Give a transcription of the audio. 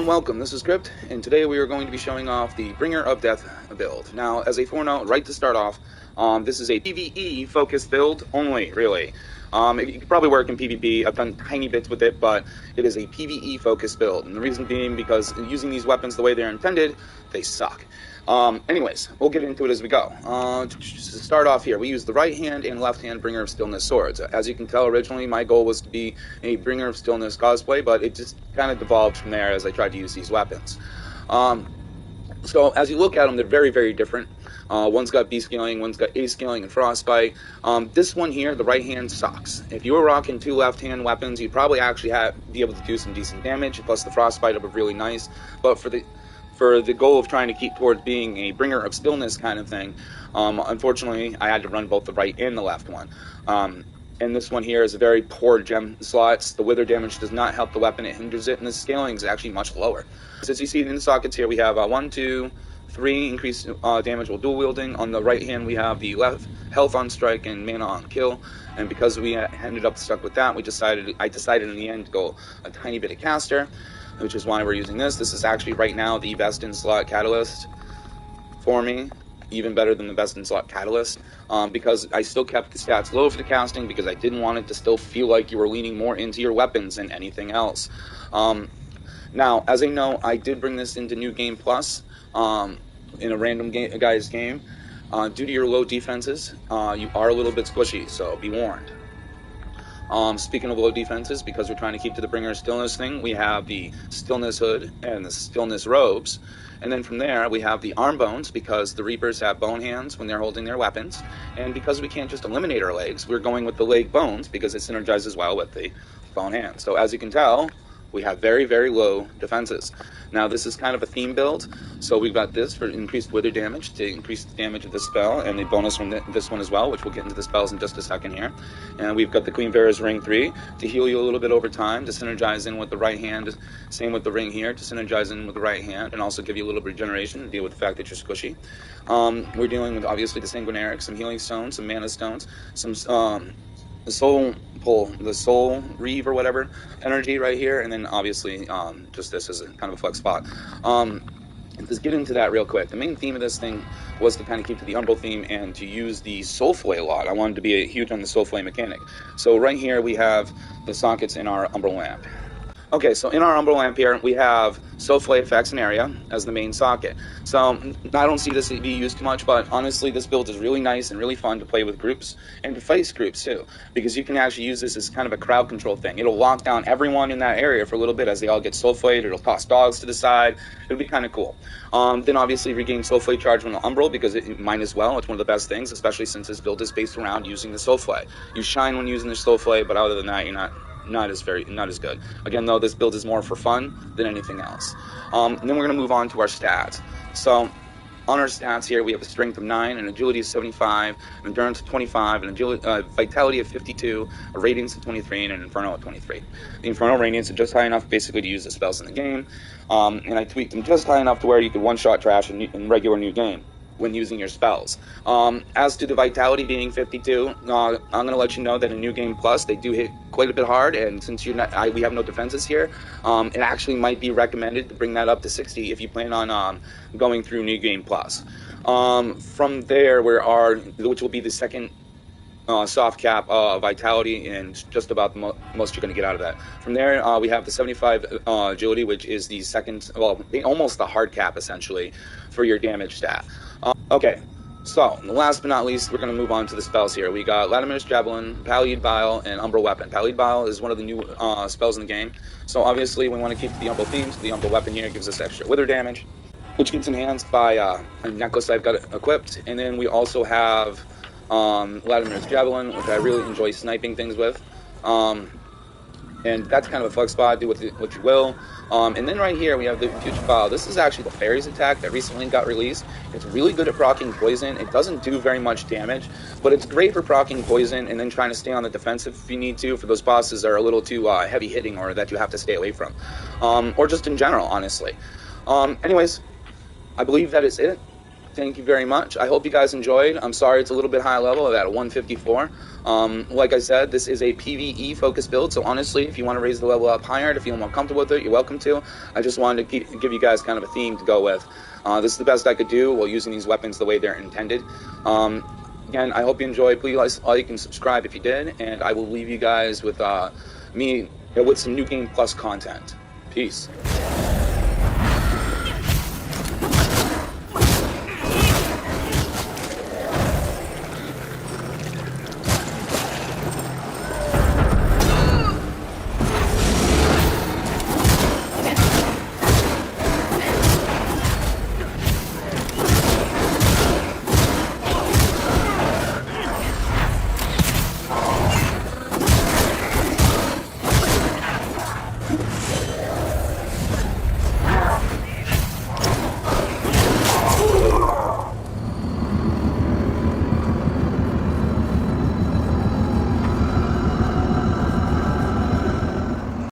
Hello and welcome, this is Crypt, and today we are going to be showing off the Bringer of Death build. Now, as a foreknote, right to start off, this is a PvE focused build only, really. It could probably work in PvP. I've done tiny bits with it, but it is a PvE focused build, and the reason being because using these weapons the way they're intended, they suck. Anyways, we'll get into it as we go. To start off here, we use the right hand and left hand Bringer of Stillness swords. As you can tell, originally my goal was to be a Bringer of Stillness cosplay, but it just kind of devolved from there as I tried to use these weapons. So as you look at them, they're very, very different. One's got B scaling, one's got A scaling and frostbite. This one here, the right hand, sucks. If you were rocking two left hand weapons, you'd probably actually be able to do some decent damage, plus the frostbite would be really nice. But for the goal of trying to keep towards being a Bringer of Stillness kind of thing, unfortunately, I had to run both the right and the left one. And this one here is a very poor gem slots. The wither damage does not help the weapon, it hinders it, and the scaling is actually much lower. So as you see in the sockets here, we have 1, 2, 3 increased damage while dual wielding. On the right hand, we have the left health on strike and mana on kill. And because we ended up stuck with that, I decided in the end to go a tiny bit of caster, which is why we're using this. This is actually right now the best in slot catalyst for me, even better than the best in slot catalyst, because I still kept the stats low for the casting because I didn't want it to still feel like you were leaning more into your weapons than anything else. Now, as I know, I did bring this into New Game Plus in a random guy's game. Due to your low defenses, you are a little bit squishy, so be warned. Speaking of low defenses, because we're trying to keep to the Bringer of Stillness thing, we have the Stillness Hood and the Stillness Robes. And then from there, we have the Arm Bones, because the Reapers have bone hands when they're holding their weapons. And because we can't just eliminate our legs, we're going with the Leg Bones, because it synergizes well with the bone hands. So as you can tell, we have very, very low defenses. Now, this is kind of a theme build, so we've got this for increased wither damage, to increase the damage of the spell, and the bonus from this one as well, which we'll get into the spells in just a second here. And we've got the Queen Vera's Ring 3 to heal you a little bit over time, to synergize in with the right hand. Same with the ring here, to synergize in with the right hand, and also give you a little regeneration to deal with the fact that you're squishy. We're dealing with, obviously, the Sanguinaric, some healing stones, some mana stones, some the soul reeve or whatever energy right here, and then obviously just this is a kind of a flex spot. Let's get into that real quick. The main theme of this thing was to kind of keep to the Umbral theme and to use the Soulflay a lot. I wanted to be huge on the Soulflay mechanic. So right here we have the sockets in our Umbral lamp. Okay, so in our Umbral lamp here, we have Soulflay effects and area as the main socket. So I don't see this be used too much, but honestly, this build is really nice and really fun to play with groups and to face groups too, because you can actually use this as kind of a crowd control thing. It'll lock down everyone in that area for a little bit as they all get Soulflayed. It'll toss dogs to the side. It'll be kind of cool. Then obviously regain Soulflay charge from the Umbral, because it might as well. It's one of the best things, especially since this build is based around using the Soulflay. You shine when using the Soulflay, but other than that, you're not as good. Again, though, this build is more for fun than anything else. And then we're going to move on to our stats. So on our stats here, we have a strength of 9, an agility of 75, an endurance of 25, an vitality of 52, a radiance of 23, and an inferno of 23. The inferno radiance is just high enough basically to use the spells in the game, and I tweaked them just high enough to where you could one-shot trash in regular new game when using your spells. As to the vitality being 52, I'm going to let you know that in New Game Plus, they do hit quite a bit hard, and since we have no defenses here, it actually might be recommended to bring that up to 60 if you plan on going through New Game Plus. From there, which will be the second soft cap vitality, and just about the most you're going to get out of that. From there, we have the 75 agility, which is the second, almost the hard cap, essentially, for your damage stat. Okay, so last but not least, we're going to move on to the spells here. We got Latimer's Javelin, Pallid Bile, and Umbral Weapon. Pallid Bile is one of the new spells in the game, so obviously we want to keep the Umbral theme, so the Umbral Weapon here gives us extra wither damage, which gets enhanced by a necklace I've got equipped. And then we also have Latimer's Javelin, which I really enjoy sniping things with. And that's kind of a flex spot, do what you will. And then right here we have the Putrefile. This is actually the Fairy's attack that recently got released. It's really good at proccing poison. It doesn't do very much damage, but it's great for proccing poison and then trying to stay on the defensive if you need to, for those bosses that are a little too heavy hitting or that you have to stay away from. Or just in general, honestly. Anyways, I believe that is it. thank you very much. I hope you guys enjoyed. I'm sorry it's a little bit high level at 154. Like I said, this is a PvE focused build, so honestly, if you want to raise the level up higher to feel more comfortable with it, you're welcome to. I just wanted to give you guys kind of a theme to go with. This is the best I could do while using these weapons the way they're intended. Again, I hope you enjoyed. Please like and subscribe if you did, and I will leave you guys with me with some New Game Plus content. Peace.